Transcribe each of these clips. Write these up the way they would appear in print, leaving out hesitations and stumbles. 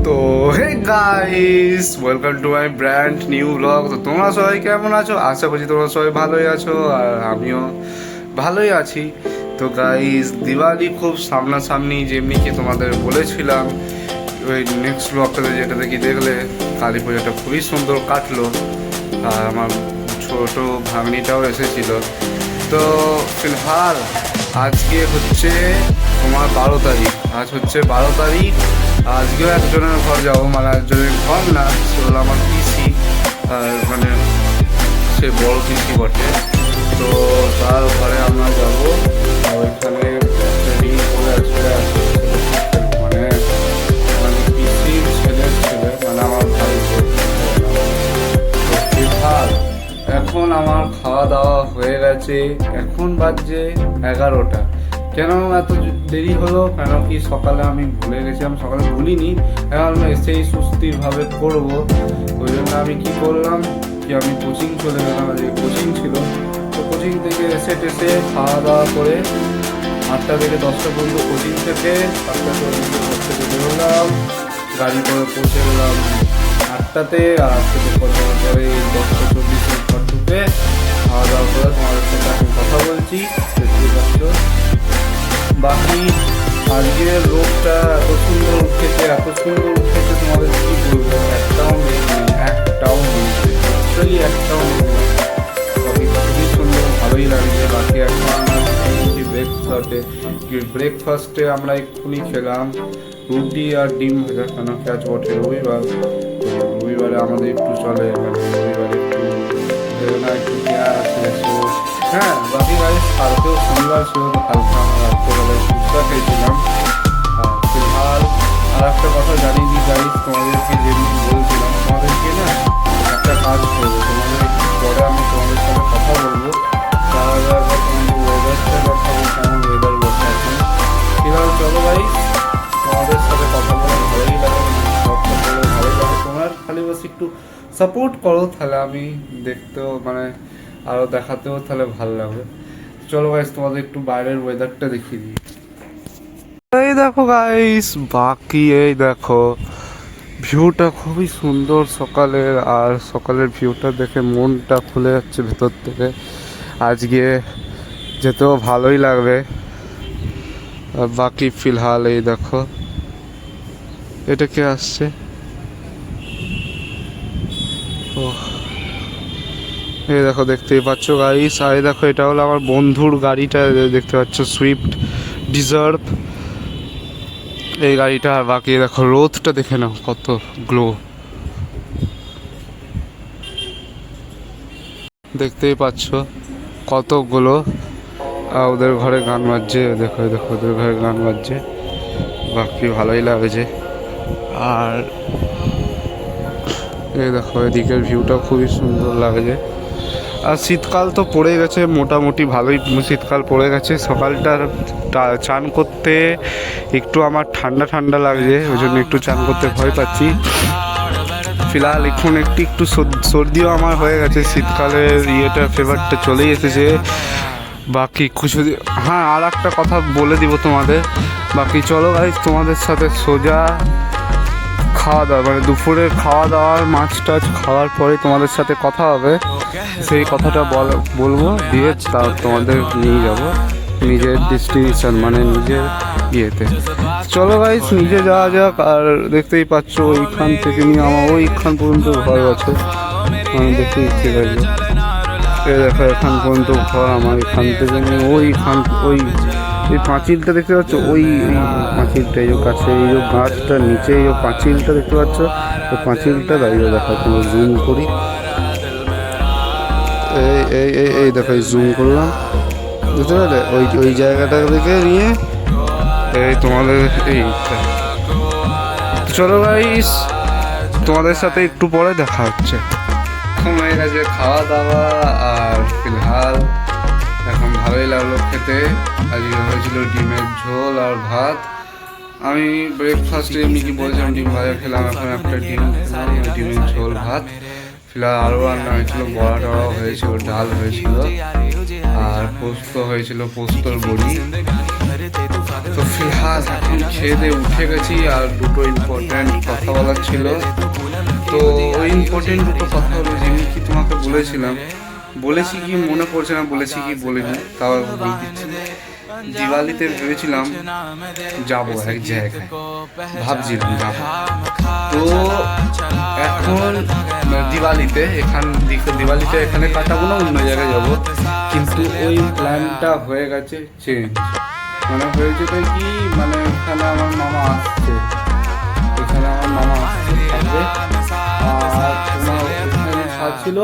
তো hey guys, welcome to my brand new blog. তো তোমরা সবাই কেমন আছো? আশা করছি তোমরা সবাই ভালোই আছো, আর আমিও ভালোই আছি। তো গাইস, দিওয়ালি খুব সামনাসামনি, যেমনি কি তোমাদের বলেছিলাম ওই নেক্সট ব্লগটাতে, যেটাতে কি দেখলে কালী পুজোটা খুবই সুন্দর কাটলো, আর আমার ছোট ভাগ্নিটাও এসেছিল। তো ফিলহাল আজকে হচ্ছে তোমার 12 তারিখ, আজ হচ্ছে 12 তারিখ। আজকেও একজনের ঘর যাবো, মানে একজনের ঘর না, সে হলো আমার পিসি, মানে সে বড় পিসি বটে। তো তার ঘরে আমরা যাবো, আর ওইখানে রেডি করে চলে আসবো। মানে মানে পিসির ছেলের ছেলে, মানে আমার ভাই। ফিলহাল এখন আমার খাওয়া দাওয়া হয়ে গেছে, এখন বাজছে 11টা। কেন এত দেরি হলো? কেন কি সকালে আমি ভুলে গেছিলাম, সকালে ভুলিনি, এখন এসেই সুস্থিরভাবে করবো। ওই জন্য আমি কি করলাম, কি আমি কোচিং চলে গেলাম, যে কোচিং ছিল। তো কোচিং থেকে এসে টেসে খাওয়া দাওয়া করে 8টা থেকে 10টা পর্যন্ত কোচিং থেকে 7টা পর্যন্ত ঘর থেকে বেরোলাম, গাড়ি করে পৌঁছে গেলাম 8টাতে। আর 8 থেকে পরে 10টা 40 ঘর ঢুকে খাওয়া দাওয়া করে তোমাদের সাথে এখন কথা বলছি, দেখতে পাচ্ছ। বাকি আজকের রোগটা এত সুন্দর উঠেছে, এত সুন্দর উঠেছে, তোমাদের কি বলবো, একটাও নেই, একটাও নেই, অ্যাকচুয়ালি একটাও নেই। বাকি খুবই সুন্দর, ভালোই লাগছে। বাকি এখন আমরা ব্রেকফাস্টে আমরা এক্ষুনি খেলাম রুটি আর ডিম ভাজা, কেন কি আজ বটে রবিবার। তো রবিবারে আমাদের একটু চলে, মানে রবিবারে একটু না একটু গ্যাস। হ্যাঁ, বাকি গাইস কালকেও শনিবার ছিল, তো কালকে আমরা রাত্রেবেলায় ফুচকা খেয়েছিলাম। ফিলহাল আর একটা কথা জানিয়ে দিই গাইস, তোমাদেরকে যেমনি বলছিলাম, তোমাদেরকে না একটা কাজ করবো, তোমাদের একটু পরে আমি তোমাদের সাথে কথা বলবো। তার আগে একবার তোমাদের ওয়েদারটা দেখাবো, কেমন ওয়েদার বসে এখন। ফিলহাল চলো গাইস, তোমাদের সাথে কথা বলে ভালোই লাগে, ব্লগটা বলে ভালোই লাগে। তোমরা খালি বাস একটু সাপোর্ট করো, তাহলে আমি দেখতেও মানে আরও দেখাতেও তাহলে ভালো লাগবে। চলো গাইস, তোমাদের একটু বাইরের ওয়েদারটা দেখিয়ে দিই। এই দেখো গাইস, বাকি এই দেখো ভিউটা খুবই সুন্দর সকালের, আর সকালের ভিউটা দেখে মনটা খুলে যাচ্ছে ভেতর থেকে। আজকে যেতেও ভালোই লাগবে। আর বাকি ফিলহাল এই দেখো, এটা কে আসছে? ও, এই দেখো দেখতেই পাচ্ছ গাইস, আর এই দেখো এটা হলো আমার বন্ধুর গাড়িটা, দেখতে পাচ্ছ সুইফট ডিজার্ভ এই গাড়িটা। আর বাকি দেখো রোদটা দেখে নাও কত গ্লো, দেখতেই পাচ্ছ কতগুলো। ওদের ঘরে গান বাজছে, দেখো দেখো ওদের ঘরে গান বাজছে। বাকি ভালোই লাগছে। আর এই দেখো এদিকের ভিউটা খুবই সুন্দর লাগছে। আর শীতকাল তো পড়ে গেছে, মোটামুটি ভালোই শীতকাল পড়ে গেছে। সকালটার চান করতে একটু আমার ঠান্ডা ঠান্ডা লাগছে, ওই জন্য একটু চান করতে ভয় পাচ্ছি। ফিলহাল এখন একটু সর্দিও আমার হয়ে গেছে, শীতকালের ইয়েটা ফেভারটা চলেই এসেছে। বাকি কিছু, হ্যাঁ আর একটা কথা বলে দিব তোমাদের। বাকি চলো গাইস, তোমাদের সাথে সোজা খাওয়া দাওয়া, মানে দুপুরের খাওয়া দাওয়ার মাছ টাছ খাওয়ার পরে তোমাদের সাথে কথা হবে। সেই কথাটা বলবো, দিয়ে তা তোমাদের নিয়ে যাব নিজের ডেস্টিনেশন, মানে নিজের ইয়েতে। চলো গাইস, নিজে যাওয়া যাক। আর দেখতেই পাচ্ছ ওইখান থেকে নিয়ে আমার ওইখান পর্যন্ত ঘর আছে, আমি দেখতে ইচ্ছে করবো। এ দেখো এখান পর্যন্ত ঘর আমার, এখান থেকে নিয়ে ওইখান, ওই এই পাঁচিলটা দেখতে পাচ্ছ, ওই পাঁচিলটা এই কাছে, এই যে গাছটার নিচে এই পাঁচিলটা দেখতে পাচ্ছ, ওই পাঁচিলটা দাঁড়িয়ে দেখা, তুমি জুম করি, এই এই এই এই দেখো জুম করলাম, বুঝতে পারলে? ওই ওই জায়গাটা থেকে নিয়ে এই তোমাদের এইটা। চলো গাইস, তোমাদের সাথে একটু পরে দেখা হচ্ছে। এখন হয়ে গেছে খাওয়া দাওয়া, আর ফিলহাল এখন ভালোই লাগলো খেতে। আজকে হয়েছিল ডিমের ঝোল আর ভাত। আমি ব্রেকফাস্টে এমনি কি বলছিলাম ডিম ভাজা খেলাম, এখন একটা ডিম খেলাম, ডিমের ঝোল ভাত। ফিলহাল আরও রান্না হয়েছিল, বড়া টড়াও হয়েছিল, ডাল হয়েছিল, আর পোস্ত হয়েছিল, পোস্তর বড়ি। তো ফিলহাল এখন খেয়ে দিয়ে উঠে গেছি, আর দুটো ইম্পর্টেন্ট কথা বলার ছিল। তো ওই ইম্পর্টেন্ট দুটো কথা হলো, যেমনি কি তোমাকে বলেছিলাম, বলেছি কি মনে পড়ছে না, বলেছি কি বলিনি, তাও বলে দিচ্ছি। দিওয়ালিতে ভেবেছিলাম যাবো এক জায়গায়, ভাবছিলাম যাবো। তো এখন দিওয়ালিতে এখানে কাটাবো না, অন্য জায়গায় যাবো। কিন্তু ওই প্ল্যানটা হয়ে গেছে চেঞ্জ। মানে হয়েছে তো কি, মানে এখানে আমার মামা আসছে, থাকবে। আর তোমার ওখানে ছিল,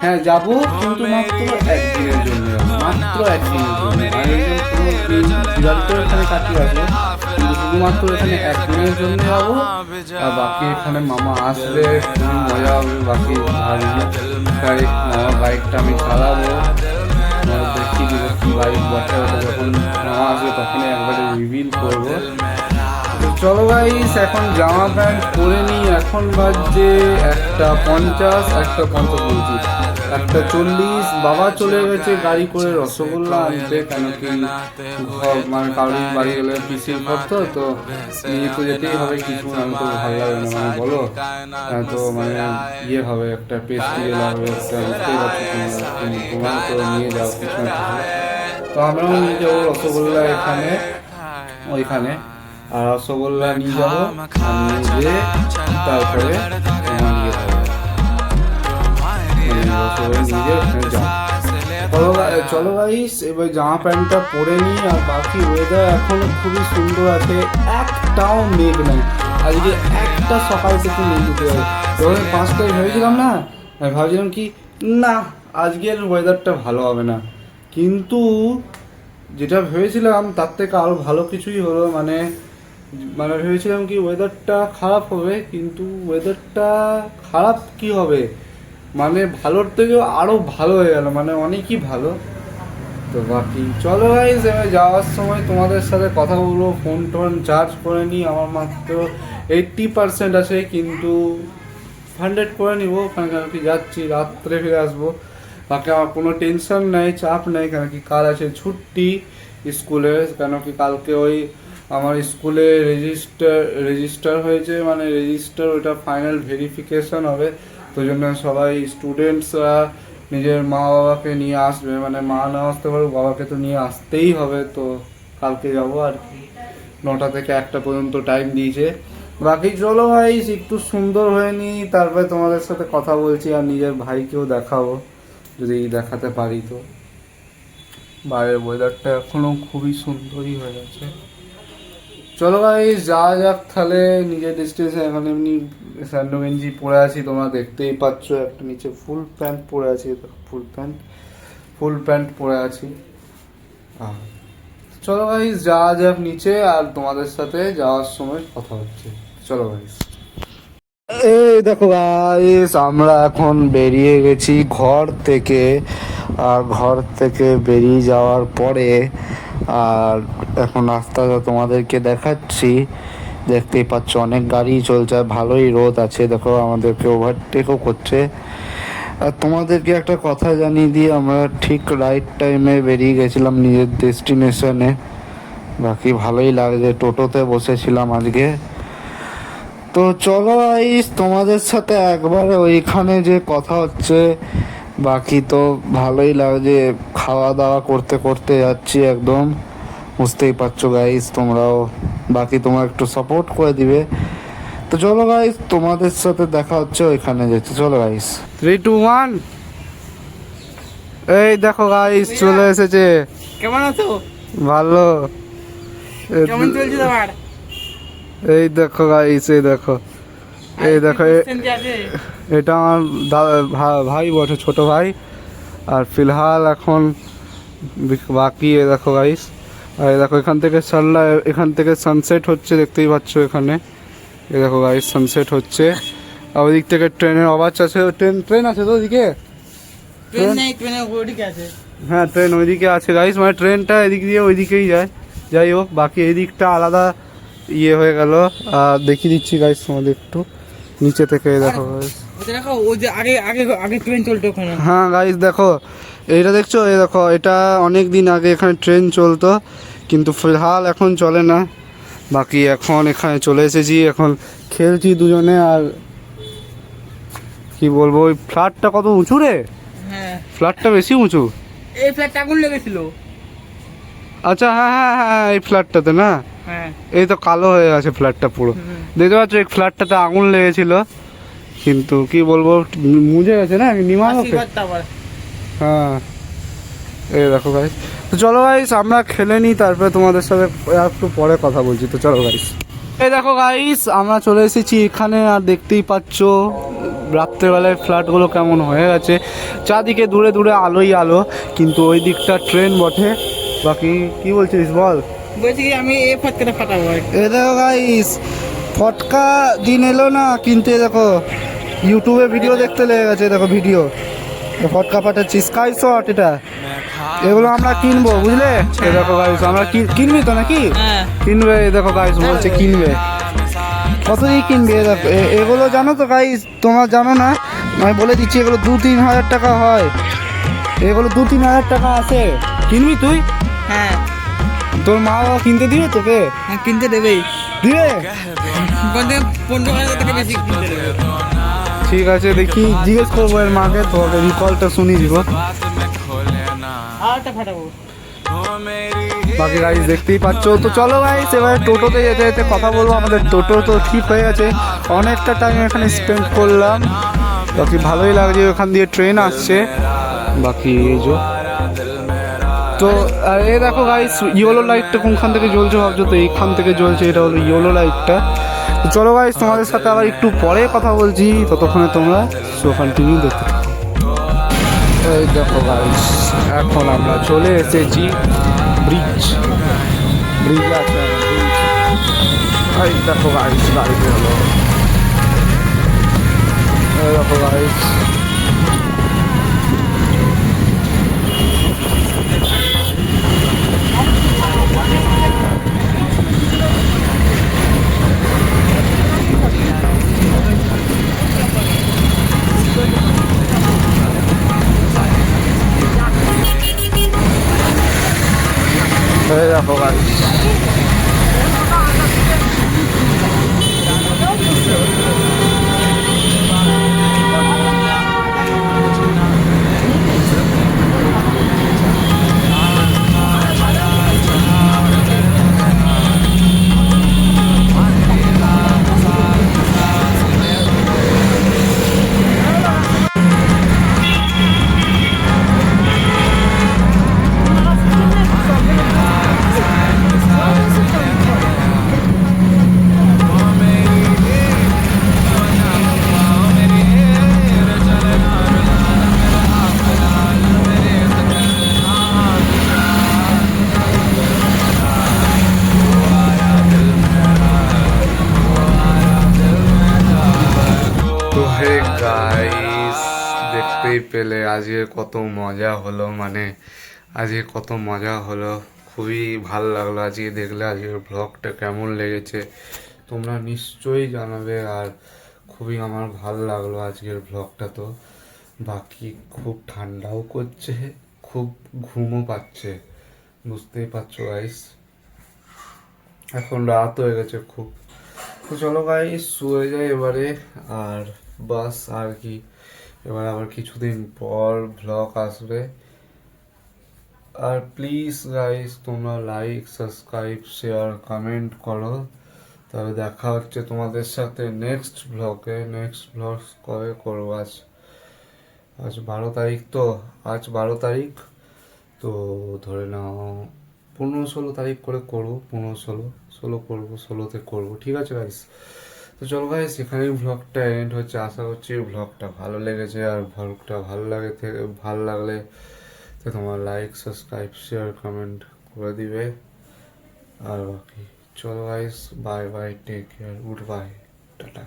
হ্যাঁ যাবো, কিন্তু মাত্র একদিনের জন্য যাবো, মাত্র একদিনের জন্য। দিওয়ালিতে এখানে কাটিয়ে আসবো, কিন্তু শুধুমাত্র এখানে একদিনের জন্য যাবো। আর বাকি এখানে মামা আসবে, খুবই মজা হবে। বাকি তাই মামার বাইকটা আমি চালাবো, দেখিয়ে দেবো কি বাইক বটে। যখন মামা আসবে তখনই একবারে রিভিল করবো। চলো গাইস, এখন জামা প্যান্ট পরে নিই। এখন বাজছে 1:50 বলছি, 1:40। বাবা চলে গেছে গাড়ি করে রসগোল্লা আনতে, কেন কি মানে কারোর বাড়ি গেলে পিসির করতো, তো নিয়ে তো যেতেই হবে কিছু, আমি তো ভালো লাগে না মানে বলো। তো মানে ইয়ে হবে, একটা পেস্ট্রি লাগবে, একটা বুঝতেই পারছি তোমরা তো নিয়ে যাও কিছু না কিছু। তো আমরাও নিয়ে যাবো রসগোল্লা ওইখানে, আর রসগোল্লা নিয়ে যাবো, নিয়ে তারপরে চলো গাইস, এবার জামা প্যান্টটা পরে নিই। আর বাকি ওয়েদার এখনো খুবই সুন্দর আছে, একটাও মেঘ নেই আজকে, একটা সকাল থেকে মেঘ দিতে হবে। যখন 5টায় ভেবেছিলাম না, ভাবছিলাম কি না আজকের ওয়েদারটা ভালো হবে না, কিন্তু যেটা ভেবেছিলাম তার থেকে আরও ভালো কিছুই হলো। মানে ভেবেছিলাম কি ওয়েদারটা খারাপ হবে, কিন্তু ওয়েদারটা খারাপ কি হবে, মানে ভালোর থেকেও আরও ভালো হয়ে গেল, মানে অনেকই ভালো। তো বাকি চলো গাইস, এবার যাওয়ার সময় তোমাদের সাথে কথা বলবো। ফোন টোন চার্জ করে নিই, আমার মাত্র 80% আছে, কিন্তু 100 করে নিব, ওখানে কেন কি যাচ্ছি, রাত্রে ফিরে আসবো। বাকি আমার কোনো টেনশন নেই, চাপ নেই, কেন কি কাল আছে ছুটি স্কুলে। কেন কি কালকে ওই আমার স্কুলে রেজিস্টার হয়েছে, মানে রেজিস্টার ওটা ফাইনাল ভেরিফিকেশন হবে। তো জন্য সবাই স্টুডেন্টসরা নিজের মা বাবাকে নিয়ে আসবে, মানে মা না আসতে পারবে, বাবাকে তো নিয়ে আসতেই হবে। তো কালকে যাবো আর কি, 9টা থেকে 1টা পর্যন্ত টাইম দিয়েছে। বাকি চলো ভাই একটু সুন্দর হয়ে নিই, তারপরে তোমাদের সাথে কথা বলছি। আর নিজের ভাইকেও দেখাবো যদি দেখাতে পারি। তো বাইরের ওয়েদারটা এখনও খুবই সুন্দরই হয়ে গেছে। চলো ভাই যাওয়া যাক তাহলে নিজের ডেস্টিনেশন। এখন এমনি স্যান্ডো গেঞ্জি পরে আছি, তোমরা দেখতেই পাচ্ছ, একটা নিচে ফুল প্যান্ট পরে আছি, ফুল প্যান্ট পরে আছি। চলো ভাই যাওয়া যাক নিচে, আর তোমাদের সাথে যাওয়ার সময় কথা হচ্ছে। চলো ভাই, এই দেখো গাইস, আমরা এখন বেরিয়ে গেছি ঘর থেকে। আর ঘর থেকে বেরিয়ে যাওয়ার পরে আর এখন রাস্তাটা তোমাদেরকে দেখাচ্ছি, দেখতেই পাচ্ছ অনেক গাড়ি চলছে, ভালোই রোদ আছে। দেখো আমাদেরকে ওভারটেকও করছে। আর তোমাদেরকে একটা কথা জানিয়ে দিই, আমরা ঠিক রাইট টাইমে বেরিয়ে গেছিলাম নিজের ডেস্টিনেশনে। বাকি ভালোই লাগছে, টোটোতে বসেছিলাম আজকে। তো চলো আইস তোমাদের সাথে একবারে ওইখানে যে কথা হচ্ছে। বাকি তো ভালোই লাগছে, খাওয়া দাওয়া করতে করতে যাচ্ছি একদম, বুঝতেই পারছো গাইস তোমরাও। বাকি তোমরা একটু সাপোর্ট করে দিবে। তো চলো গাইস, তোমাদের সাথে দেখা হচ্ছে ওইখানে যেতে। চলো গাইস, 3, 2, 1। এই দেখো গাইস চলে এসেছে। কেমন আছো? ভালো। কেমন চলছে তোমার? এই দেখো গাইস, এই দেখো এটা আমার ভাই বটে, ছোট ভাই। আর ফিলহাল এখন বাকি এ দেখো গাইস, আর দেখো এখান থেকে সানসেট হচ্ছে, দেখতেই পাচ্ছ এখানে। এই দেখো গাইস সানসেট হচ্ছে। আর ওই দিক থেকে ট্রেনের আওয়াজ আছে, ট্রেন আছে তো ওদিকে। হ্যাঁ ট্রেন ওইদিকে আছে গাইস, মানে ট্রেনটা এদিক দিয়ে ওইদিকেই যায়। যাই হোক, বাকি এই দিকটা আলাদা ইয়ে হয়ে গেল। আর দেখিয়ে দিচ্ছি গাইস তোমাদের একটু নিচে থেকে। দেখো গাইস, আগে ট্রেন চলতো ওখানে। হ্যাঁ গাইস দেখো, এইটা দেখছো, এই দেখো এটা অনেক দিন আগে এখানে ট্রেন চলতো, কিন্তু ফিলহাল এখন চলে না। বাকি এখন এখানে চলে এসেছি, এখন খেলছি দুজনে। আর কি বলবো, ওই ফ্ল্যাটটা কত উঁচু রে, হ্যাঁ ফ্ল্যাটটা বেশি উঁচু। এই ফ্ল্যাটটা আগুন লেগেছিল। আচ্ছা হ্যাঁ হ্যাঁ হ্যাঁ, এই ফ্ল্যাটটাতে না, হ্যাঁ এই তো কালো হয়ে গেছে ফ্ল্যাটটা পুরো। দেখতে পাচ্ছ এই ফ্ল্যাটটাতে আগুন লেগেছিল, কিন্তু কি বলবো মুজে গেছে না নিমা ওকে। আশীর্বাদ টাওয়ার। হ্যাঁ এই দেখো গাইস। তো চলো গাইস আমরা খেলে নিই, তারপরে তোমাদের সাথে একটু পরে কথা বলছি। তো চলো গাইস, এই দেখো গাইস আমরা চলে এসেছি এখানে। আর দেখতেই পাচ্ছ রাত্রেবেলায় ফ্ল্যাটগুলো কেমন হয়ে গেছে, চারদিকে দূরে দূরে আলোই আলো, কিন্তু ওই দিকটা ট্রেন বটে। বাকি কি বলছিস বল। বলছি কি আমি এই ফটকাটা ফাটাবো আর কি। এ দেখো গাইস, ফটকা দিন এলো না, কিন্তু এ দেখো ইউটিউবে ভিডিও দেখতে লেগে গেছে। দেখো ভিডিও ফটকা ফাটাচ্ছি, স্কাই শট এটা, এগুলো আমরা কিনবো বুঝলে। এ দেখো গাইস আমরা কিনবি তো নাকি? হ্যাঁ কিনবে, এ দেখো গাইস বলছে কিনবে। কত দিয়ে কিনবে? এ দেখো এগুলো জানো তো গাইস, তোমরা জানো না, আমি বলে দিচ্ছি এগুলো 2-3 হাজার টাকা হয়। এগুলো 2-3 হাজার টাকা আছে। কিনবি তুই? হ্যাঁ তোর মা বাবা কিনতে দিবে তোকে? হ্যাঁ কিনতে দেবেই। দিবে? 15,000 থেকে বেশি কিনতে দেবে। ঠিক আছে, দেখি জিজ্ঞেস করবো এর মাকে, তোকে রিকলটা শুনিয়ে দিব। আর একটা ফাটাবো। বাকি গাইস দেখতেই পাচ্ছ। তো চলো গাইস এবার টোটোতে যেতে যেতে কথা বলবো। আমাদের টোটো তো ঠিক হয়ে গেছে, অনেকটা টাইম এখানে স্পেন্ড করলাম। বাকি ভালোই লাগছে, ওখান দিয়ে ট্রেন আসছে। বাকি এই যে তো আর এই দেখো গাইস ইয়েলো লাইটটা কোনখান থেকে জ্বলছে ভাবছো, তো এইখান থেকে জ্বলছে, এটা হলো ইয়েলো লাইটটা। তো চলো গাইস তোমাদের সাথে আবার একটু পরে কথা বলছি, ততক্ষণে তোমরা শো কন্টিনিউ দেখতে থাকো। এই দেখো গাইস এখন আমরা চলে এসেছি ব্রিজ আছে ব্রিজ। এই দেখো গাইস গাড়ি হলো, এই দেখো গাইস এই দেখো গাইস গাইস দেখতেই পেলে আজকে কত মজা হলো, মানে আজকে কত মজা হলো, খুবই ভালো লাগলো আজকে দেখলে। আজকের ব্লগটা কেমন লেগেছে তোমরা নিশ্চয়ই জানাবে। আর খুবই আমার ভালো লাগলো আজকের ব্লগটা। তো বাকি খুব ঠান্ডাও করছে, খুব ঘুমও পাচ্ছে, বুঝতেই পারছো গাইস। এখন রাত হয়ে গেছে খুব। তো চলো গাইস শুয়ে যাই এবারে। আর বাস আর কি, এবার আবার কিছুদিন পর ভ্লগ আসবে। আর প্লিজ গাইস তোমরা লাইক সাবস্ক্রাইব শেয়ার কমেন্ট করো। তবে দেখা হচ্ছে তোমাদের সাথে নেক্সট ব্লগে। নেক্সট ব্লগ কবে করবো? আজ 12 তারিখ, তো আজ 12 তারিখ, তো ধরে নাও 15-16 তারিখ করে করবো। 15-16 করবো, 16তে করবো, ঠিক আছে গাইস। তো চলো গাইস এখানেই ব্লগটা এন্ড হচ্ছে। আশা করছি ব্লগটা ভালো লেগেছে। আর ব্লগটা ভালো লাগলে তো তোমার লাইক সাবস্ক্রাইব শেয়ার কমেন্ট করে দিবে। আর বাকি চলো guys, bye bye, take care, good bye, tata.